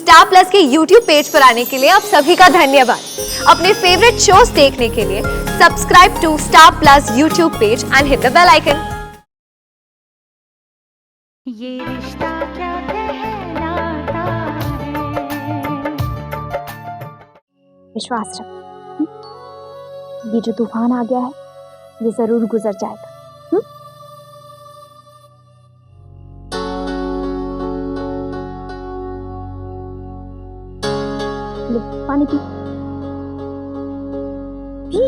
Star plus के YouTube page पर आने के लिए आप सभी का धन्यवाद। अपने फेवरेट शोज देखने के लिए subscribe to Star Plus YouTube page and hit the bell icon. ये रिश्ता क्या कहलाता है। विश्वास रख, ये जो तूफान आ गया है ये जरूर गुजर जाएगा। ले पानी पी पी।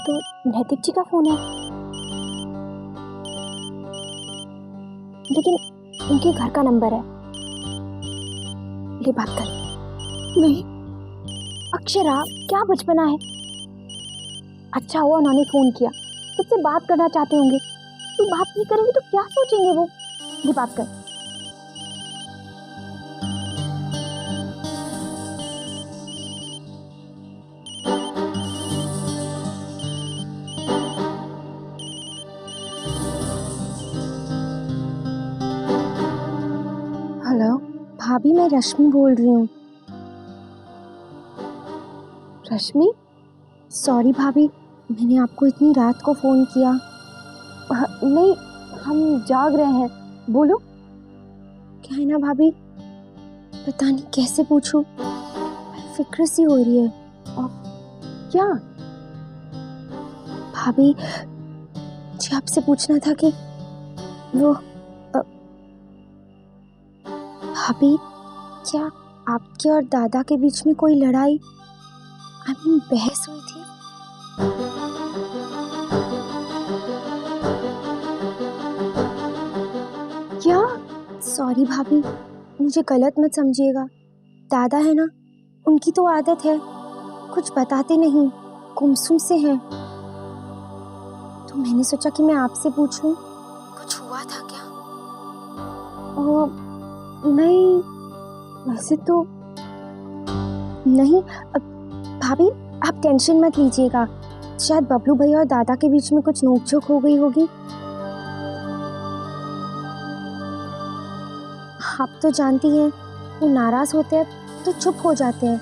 तो नैतिक जी का फोन है, लेकिन उनके घर का नंबर है। ये बात कर। नहीं अक्षरा, क्या बचपना है। अच्छा हुआ उन्होंने फोन किया, तुझसे बात करना चाहते होंगे। तू बात नहीं करेंगे तो क्या सोचेंगे वो। ये बात कर। हेलो भाभी, मैं रश्मि बोल रही हूँ। रश्मि, सॉरी भाभी, मैंने आपको इतनी रात को फ़ोन किया। नहीं, हम जाग रहे हैं, बोलो। क्या है ना भाभी, पता नहीं कैसे पूछूं, फिक्र सी हो रही है। और क्या भाभी, मुझे आपसे पूछना था कि वो भाभी, क्या आपके और दादा के बीच में कोई लड़ाई, बहस हुई थी? क्या? सॉरी भाभी, मुझे गलत मत समझिएगा। दादा है ना, उनकी तो आदत है, कुछ बताते नहीं, गुमसुम से हैं। तो मैंने सोचा कि मैं आपसे पूछ लूं, कुछ हुआ था क्या? नहीं, वैसे तो नहीं। भाभी आप टेंशन मत लीजिएगा, शायद बबलू भैया और दादा के बीच में कुछ नोकझोंक हो गई होगी। आप तो जानती हैं, वो नाराज होते हैं तो चुप हो जाते हैं,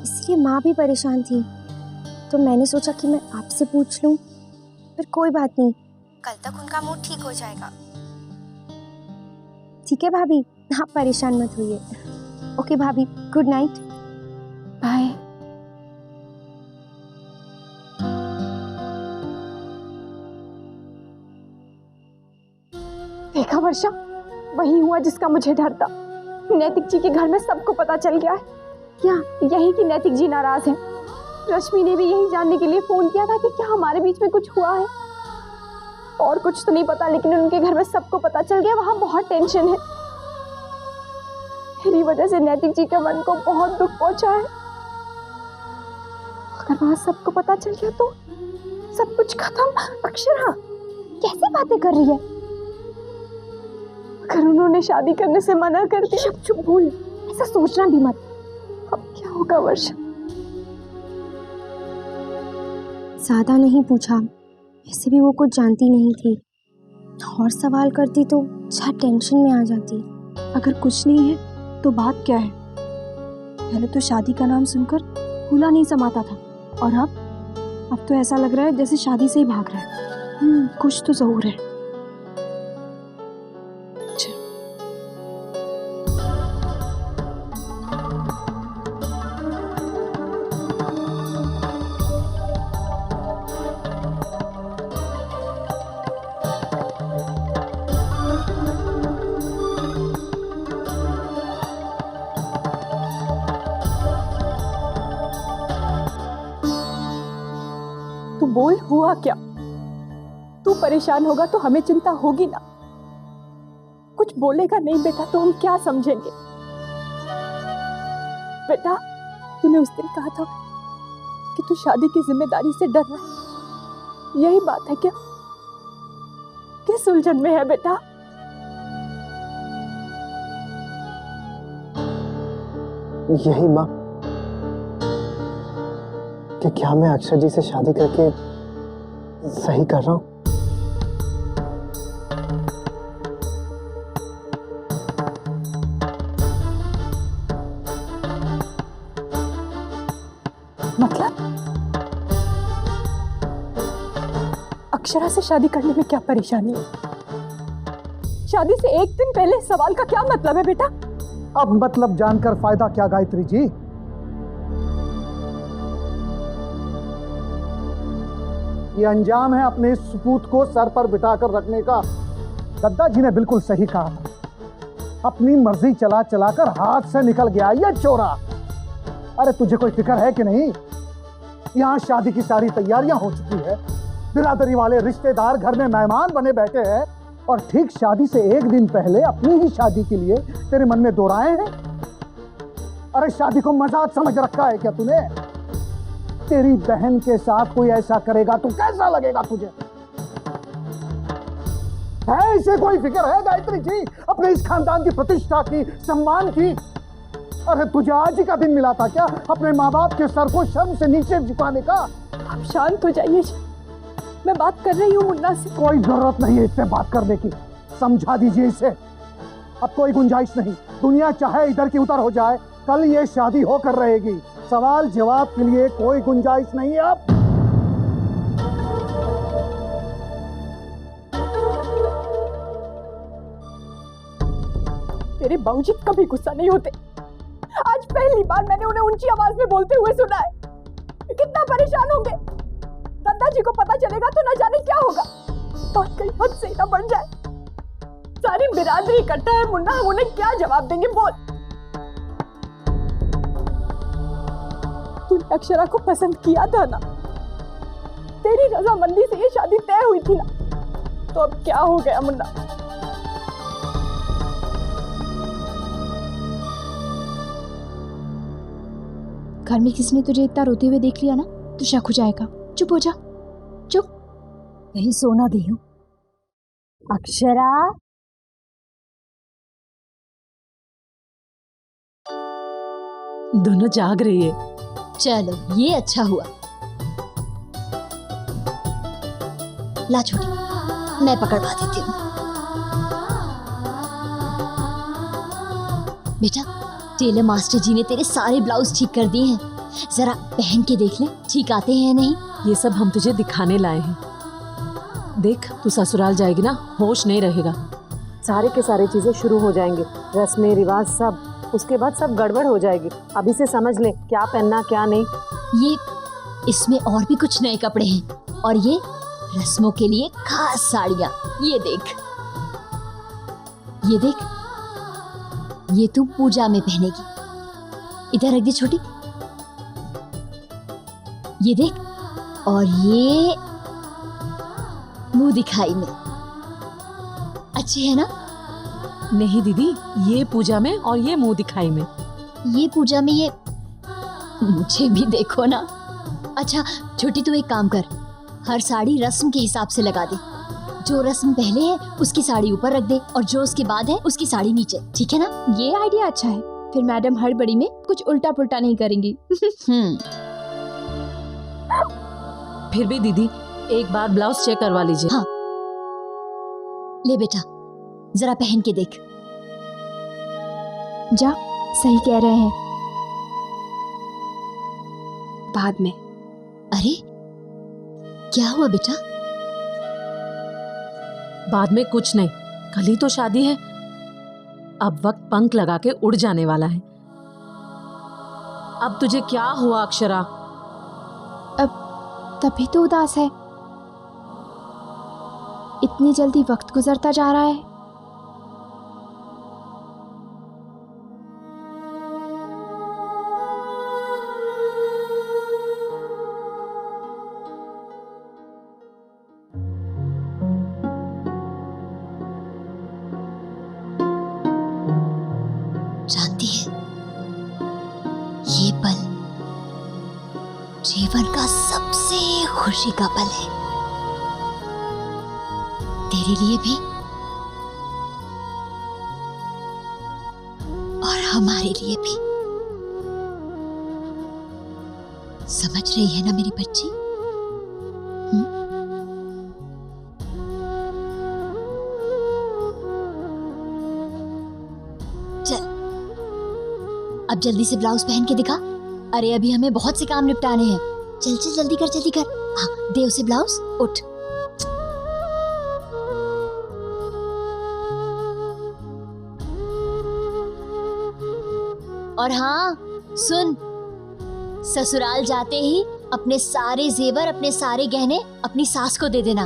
इसलिए माँ भी परेशान थी। तो मैंने सोचा कि मैं आपसे पूछ लूं, फिर कोई बात नहीं, कल तक उनका मूड ठीक हो जाएगा। ठीक है भाभी, आप परेशान मत होइए। ओके भाभी, गुड नाइट, बाय। देखा वर्षा, वही हुआ जिसका मुझे डर था। नैतिक जी के घर में सबको पता चल गया है। क्या? यही कि नैतिक जी नाराज हैं। रश्मि ने भी यही जानने के लिए फोन किया था कि क्या हमारे बीच में कुछ हुआ है। और कुछ तो नहीं पता, लेकिन उनके घर में सबको पता चल गया। वहां बहुत टेंशन है, मेरी वजह से नैतिक जी के मन को बहुत दुख पहुंचा है। अगर वहां सबको पता चल गया तो सब कुछ खत्म। अक्षरा कैसे बातें कर रही है? अगर उन्होंने शादी करने से मना कर दिया। चुप चुप बोल, ऐसा सोचना भी मत। अब क्या होगा वर्षा? ज्यादा नहीं पूछा, वैसे भी वो कुछ जानती नहीं थी। और सवाल करती तो शायद टेंशन में आ जाती। अगर कुछ नहीं है तो बात क्या है? पहले तो शादी का नाम सुनकर फूला नहीं समाता था, और अब तो ऐसा लग रहा है जैसे शादी से ही भाग रहा है। कुछ तो जरूर है। तू बोल, हुआ क्या? तू परेशान होगा तो हमें चिंता होगी ना। कुछ बोलेगा नहीं बेटा तो हम क्या समझेंगे? बेटा, तूने उस दिन कहा था कि तू शादी की जिम्मेदारी से डर रहा है, यही बात है क्या? किस उलझन में है बेटा? यही माँ, कि क्या मैं अक्षर जी से शादी करके सही कर रहा हूँ। मतलब अक्षरा से शादी करने में क्या परेशानी है? शादी से एक दिन पहले सवाल का क्या मतलब है बेटा? अब मतलब जानकर फायदा क्या गायत्री जी? ये अंजाम है अपने इस सपूत को सर पर बिठाकर रखने का। दद्दा जी ने बिल्कुल सही कहा था, अपनी मर्जी चला चलाकर हाथ से निकल गया ये चोरा। अरे तुझे कोई फिक्र है कि नहीं? यहाँ शादी की सारी तैयारियां हो चुकी है, बिरादरी वाले रिश्तेदार घर में मेहमान बने बैठे हैं और ठीक शादी से एक दिन पहले अपनी ही शादी के लिए तेरे मन में दोराए हैं। अरे शादी को मजाक समझ रखा है क्या तूने? तेरी बहन के साथ कोई ऐसा करेगा तो कैसा लगेगा तुझे? है इसे कोई फिक्र है गायत्री जी अपने इस खानदान की प्रतिष्ठा की, सम्मान की? अरे तुझे आज ही का दिन मिला था क्या अपने माँ बाप के सर को शर्म से नीचे झुकाने का? आप शांत हो जाइए, मैं बात कर रही हूँ मुन्ना से। कोई जरूरत नहीं है इससे बात करने की, समझा दीजिए इसे। अब कोई गुंजाइश नहीं, दुनिया चाहे इधर की उधर हो जाए, कल ये शादी होकर रहेगी। सवाल जवाब के लिए कोई गुंजाइश नहीं है अब। तेरे बाबूजी कभी गुस्सा नहीं होते। आज पहली बार मैंने उन्हें ऊंची आवाज में बोलते हुए सुना है। कितना परेशान होंगे। दद्दा जी को पता चलेगा तो न जाने क्या होगा। बात कहीं हद से ना बढ़ जाए। सारी बिरादरी इकट्ठा है मुन्ना, हम उन्हें क्या जवाब देंगे? बोल। तूने अक्षरा को पसंद किया था ना? तेरी रजामंदी से ये शादी तय हुई थी ना? तो अब क्या हो गया मुन्ना? घर में किसी ने तुझे इतना रोते हुए देख लिया ना तो शक हो जाएगा। चुप हो जा, चुप। कहीं सोना गई हूँ। अक्षरा, दोनों जाग रही है। चलो ये अच्छा हुआ। ला छोटी, मैं पकड़वा देती हूँ। बेटा, टेलर मास्टर जी ने तेरे सारे ब्लाउज ठीक कर दिए हैं, जरा पहन के देख ले ठीक आते हैं या नहीं। ये सब हम तुझे दिखाने लाए हैं। देख, तू ससुराल जाएगी ना, होश नहीं रहेगा। सारे के सारे चीजें शुरू हो जाएंगे, रस्में रिवाज सब, उसके बाद सब गड़बड़ हो जाएगी। अभी से समझ ले क्या पहनना क्या नहीं। ये इसमें और भी कुछ नए कपड़े हैं और ये रस्मों के लिए खास साड़ियाँ। ये देख, ये देख, ये तू पूजा में पहनेगी। इधर रख दे छोटी। ये देख, और ये मुंह दिखाई में अच्छे है ना? नहीं दीदी, ये पूजा में और ये मुंह दिखाई में। ये पूजा में, ये मुझे भी देखो ना। अच्छा छोटी, तू एक काम कर, हर साड़ी रस्म के हिसाब से लगा दे। जो रस्म पहले है उसकी साड़ी ऊपर रख दे और जो उसके बाद है उसकी साड़ी नीचे, ठीक है ना? ये आइडिया अच्छा है, फिर मैडम हड़बड़ी में कुछ उल्टा पुल्टा नहीं करेंगी। फिर भी दीदी, एक बार ब्लाउज चेक करवा लीजिए। हाँ, ले बेटा, जरा पहन के देख। जा, सही कह रहे हैं। बाद में। अरे क्या हुआ बेटा? बाद में कुछ नहीं, कल ही तो शादी है। अब वक्त पंख लगा के उड़ जाने वाला है। अब तुझे क्या हुआ अक्षरा? अब तभी तो उदास है, इतनी जल्दी वक्त गुजरता जा रहा है। जानती है, ये पल जीवन का सबसे खुशी का पल है, तेरे लिए भी और हमारे लिए भी। समझ रही है ना मेरी बच्ची? चल अब जल्दी से ब्लाउज पहन के दिखा। अरे अभी हमें बहुत से काम निपटाने हैं। चल चल जल्दी कर जल्दी कर। हाँ दे उसे ब्लाउज। उठ। और हाँ सुन, ससुराल जाते ही अपने सारे जेवर अपने सारे गहने अपनी सास को दे देना,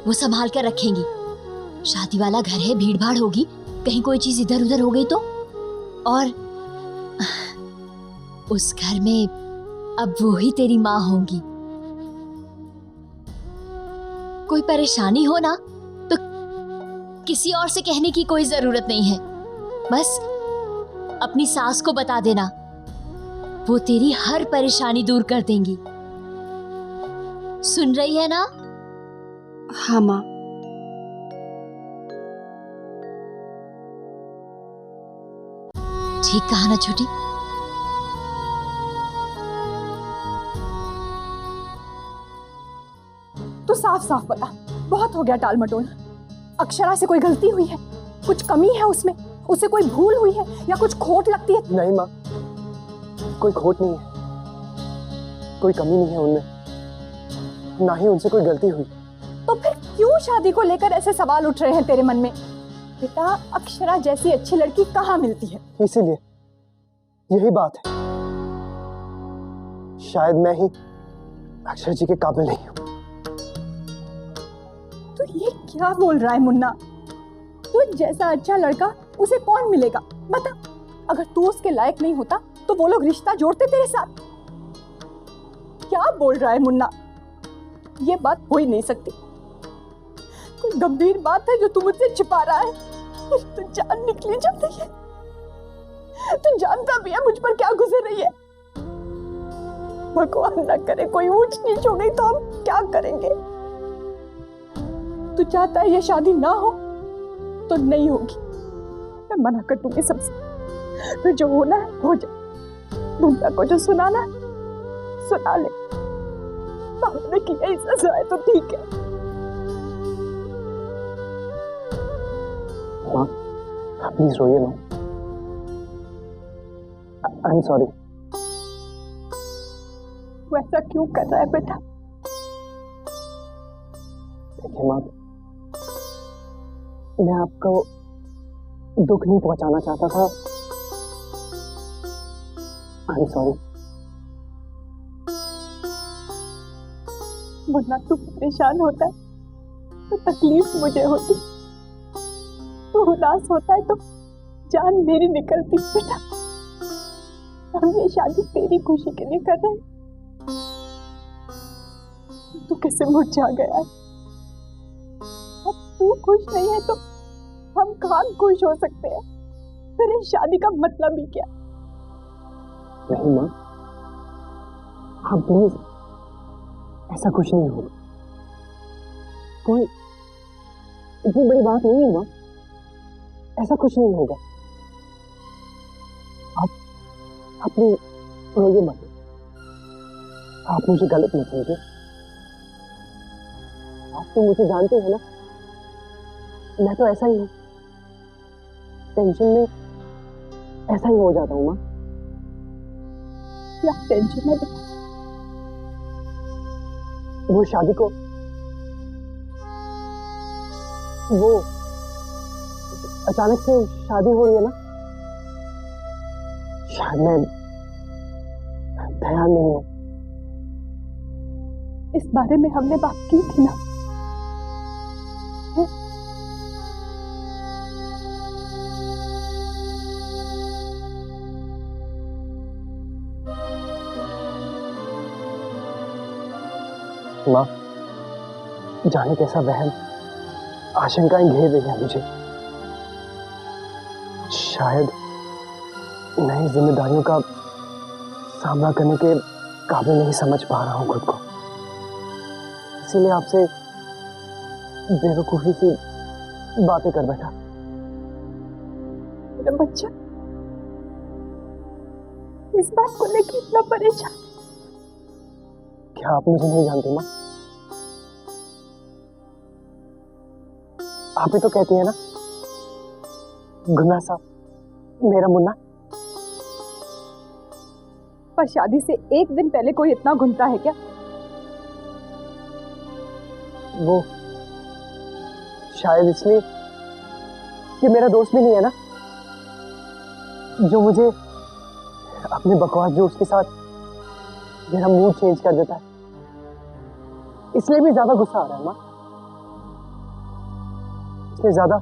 वो संभाल कर रखेंगी। शादी वाला घर है, भीड़ भाड़ होगी, कहीं कोई चीज इधर उधर हो गई तो। और उस घर में अब वो ही तेरी माँ होंगी। कोई परेशानी हो ना तो किसी और से कहने की कोई जरूरत नहीं है, बस अपनी सास को बता देना, वो तेरी हर परेशानी दूर कर देंगी। सुन रही है ना? हाँ माँ। ठीक कहा ना छोटी? तो साफ साफ बता, बहुत हो गया टाल मटोल। अक्षरा से कोई गलती हुई है? कुछ कमी है उसमें? उसे कोई भूल हुई है या कुछ खोट लगती है? नहीं माँ, कोई खोट नहीं है, कोई कमी नहीं है उनमें, ना ही उनसे कोई गलती हुई। तो फिर क्यों शादी को लेकर ऐसे सवाल उठ रहे हैं तेरे मन में? बेटा, अक्षरा जैसी अच्छी लड़की कहाँ मिलती है? इसीलिए यही बात है, शायद मैं ही अक्षर जी के काबिल नहीं हूँ। तो ये क्या बोल रहा है मुन्ना? तू जैसा अच्छा लड़का उसे कौन मिलेगा बता? अगर तू उसके लायक नहीं होता तो वो लोग रिश्ता जोड़ते तेरे साथ। क्या बोल रहा है मुन्ना? ये बात हो ही नहीं सकती। कोई गंभीर बात है जो तू मुझसे छिपा रहा है। तो जान निकली जाती है। तू जानता भी है मुझ पर क्या गुजर रही है। भगवान ना करे कोई ऊंच नीच हो गई तो हम क्या करेंगे? तू चाहता है ये शादी ना हो तो नहीं होगी। मैं मना कर दूंगी सबसे। फिर जो होना है हो जाए। दुनिया को जो सुनाना है सुना ले। हमने की यही सजा है तो ठीक है। माँ प्लीज रोइए ना। I am sorry. वो ऐसा क्यों कर रहा है बेटा? देखिए माँ, मैं आपको दुख नहीं पहुंचाना चाहता था। I am sorry. मुन्ना, तू परेशान होता है तो तकलीफ मुझे होती, तू उदास होता है तो जान मेरी निकलती। बेटा, हम ये शादी तेरी खुशी के लिए कर रहे हैं। तू कैसे मुरझा गया है? अब तू खुश नहीं है तो हम कहाँ खुश हो सकते हैं? फिर इस शादी का मतलब ही क्या? नहीं माँ, हाँ प्लीज, ऐसा कुछ नहीं होगा। कोई इतनी बड़ी बात नहीं है माँ, ऐसा कुछ नहीं होगा। आप प्लीज रोइए मत। आप मुझे गलत मत समझिए। आप तो मुझे जानते हैं ना, मैं तो ऐसा ही हूँ। टेंशन में ऐसा ही हो जाता हूँ माँ। क्या टेंशन है? वो शादी को, वो अचानक से शादी हो रही है ना, शायद मैं तैयार नहीं हूँ। इस बारे में हमने बात की थी ना? माँ, जाने कैसा वहम, आशंकाएं घेर रही है मुझे। शायद नई जिम्मेदारियों का सामना करने के काबिल नहीं समझ पा रहा हूँ खुद को। इसीलिए आपसे बेवकूफी सी बातें कर बैठा। मेरा बच्चा इस बात को लेकर इतना परेशान, क्या आप मुझे नहीं जानती माँ? आप ही तो कहती है ना, गुन्ना साहब मेरा मुन्ना। पर शादी से एक दिन पहले कोई इतना घुनता है क्या? वो शायद इसलिए कि मेरा दोस्त भी नहीं है ना, जो मुझे अपने बकवास जोक्स के साथ मेरा मूड चेंज कर देता है। इसलिए भी ज्यादा गुस्सा आ रहा है माँ, इसलिए ज्यादा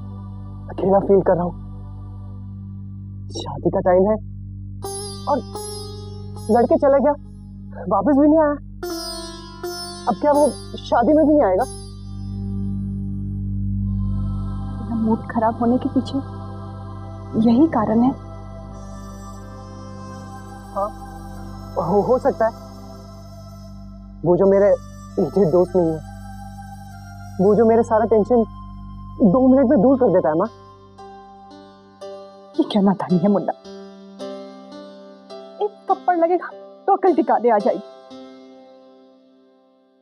अकेला फील कर रहा हूं। शादी का टाइम है और लड़के चले गया, वापस भी नहीं आया। अब क्या वो शादी में भी नहीं आएगा? मूड खराब होने के पीछे यही कारण है। हाँ, हो सकता है। वो जो मेरे इडियट दोस्त नहीं है, वो जो मेरे सारा टेंशन 2 मिनट में दूर कर देता है माँ। ये क्या नादानी है मुन्ना, एक थप्पड़ लगेगा तो अकल ठिकाने आ जाएगी।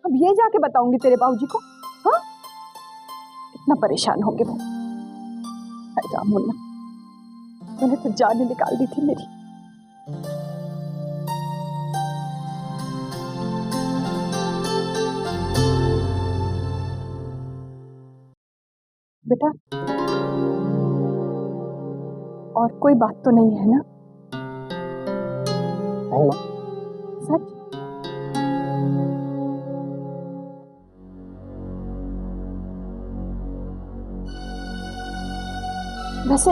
अब ये जाके बताऊंगी तेरे बाबूजी को? हाँ, इतना परेशान होंगे वो। अरे मुन्ना, तूने तो जान ही निकाल दी थी मेरी। बेटा, और कोई बात तो नहीं है ना? नहीं माँ। सच? वैसे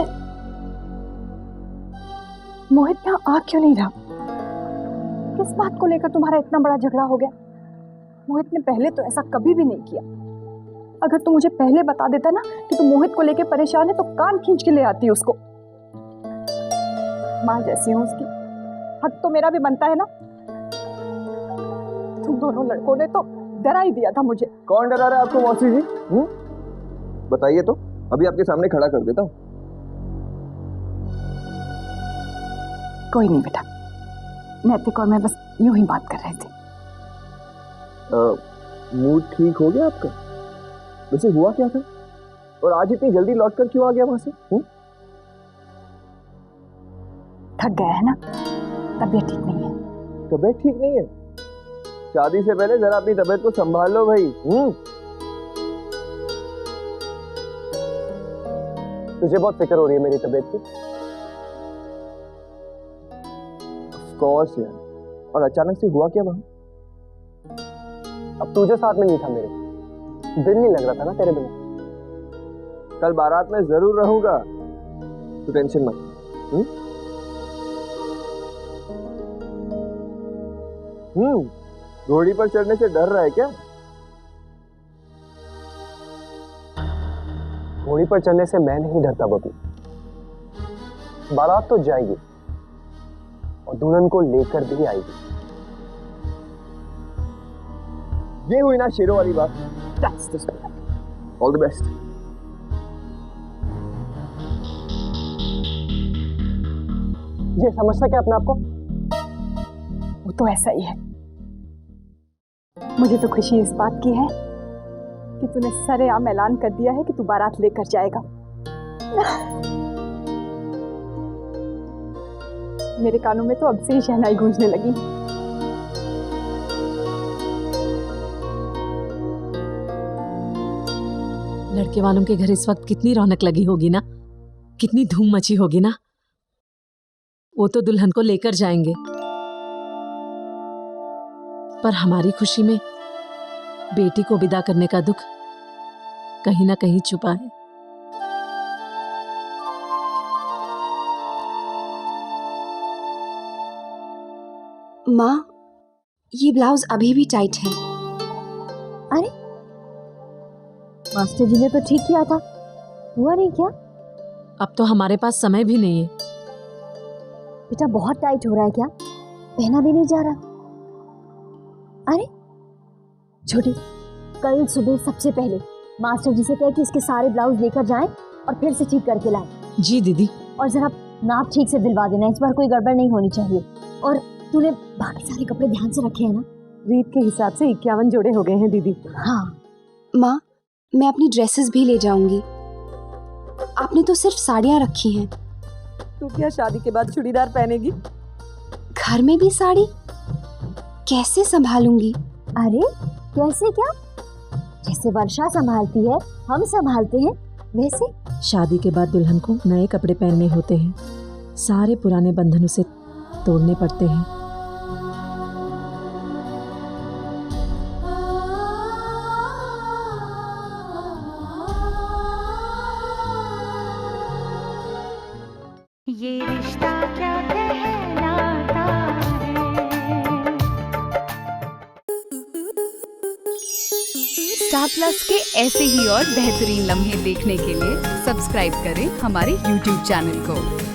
मोहित यहाँ आ क्यों नहीं रहा? किस बात को लेकर तुम्हारा इतना बड़ा झगड़ा हो गया? मोहित ने पहले तो ऐसा कभी भी नहीं किया। अगर तू मुझे पहले बता देता ना कि तू मोहित को लेकर परेशान है तो कान खींच के ले आती उसको। माँ जैसी हूँ उसकी, हक तो मेरा भी बनता है ना। तुम दोनों लड़कों ने तो डरा ही दिया था मुझे। कौन डरा रहा है आपको मौसी जी? बताइए तो, अभी आपके सामने खड़ा कर देता हूँ। कोई नहीं बेटा, नैतिक और मैं बस यूं ही बात कर रहे थे। मूड ठीक हो गया आपका? वैसे हुआ क्या था और आज इतनी जल्दी लौटकर क्यों आ गया वहां से? थक गया है ना, तबीयत ठीक नहीं है। तबीयत ठीक नहीं है? शादी से पहले जरा अपनी तबीयत को संभाल लो भाई। तुझे बहुत फिक्र हो रही है मेरी तबीयत की? ऑफ कोर्स यार। और अचानक से हुआ क्या वहां? अब तुझे साथ में नहीं था मेरे, दिल नहीं लग रहा था ना तेरे बिना। कल बारात में जरूर रहूंगा, तो टेंशन मत। घोड़ी पर चढ़ने से डर रहा है क्या? घोड़ी पर चढ़ने से मैं नहीं डरता बबी। बारात तो जाएगी और दुल्हन को लेकर भी आएगी। ये हुई ना शेरों वाली बात। All the best. ये समझता क्या अपने आप को? वो तो ऐसा ही है। मुझे तो खुशी इस बात की है कि तूने सरेआम ऐलान कर दिया है कि तू बारात लेकर जाएगा। मेरे कानों में तो अब से ही शहनाई गूंजने लगी। लड़के वालों के घर इस वक्त कितनी रौनक लगी होगी ना, कितनी धूम मची होगी ना। वो तो दुल्हन को लेकर जाएंगे, पर हमारी खुशी में बेटी को विदा करने का दुख कहीं ना कहीं छुपा है। माँ, ये ब्लाउज अभी भी टाइट है। अरे मास्टर जी ने तो ठीक किया था, हुआ नहीं क्या? अब तो हमारे पास समय भी नहीं है। बेटा बहुत टाइट हो रहा है क्या? पहना भी नहीं जा रहा। अरे छोटी, कल सुबह सबसे पहले मास्टर जी से कह कि इसके सारे ब्लाउज लेकर जाएं और फिर से ठीक करके लाएं। जी दीदी। और जरा नाप ठीक से दिलवा देना, इस बार कोई गड़बड़ नहीं होनी चाहिए। और तूने बाकी सारे कपड़े ध्यान से रखे हैं ना? रीत के हिसाब से 51 जोड़े हो गए हैं दीदी। हाँ माँ, मैं अपनी ड्रेसेस भी ले जाऊंगी। आपने तो सिर्फ साड़ियाँ रखी हैं। तू क्या शादी के बाद चूड़ीदार पहनेगी? घर में भी साड़ी कैसे संभालूंगी? अरे कैसे क्या? जैसे वर्षा संभालती है, हम संभालते हैं वैसे। शादी के बाद दुल्हन को नए कपड़े पहनने होते हैं, सारे पुराने बंधन उसे तोड़ने पड़ते हैं। ये रिश्ता क्या कहलाता है। स्टार प्लस के ऐसे ही और बेहतरीन लम्हे देखने के लिए सब्सक्राइब करें हमारे YouTube चैनल को।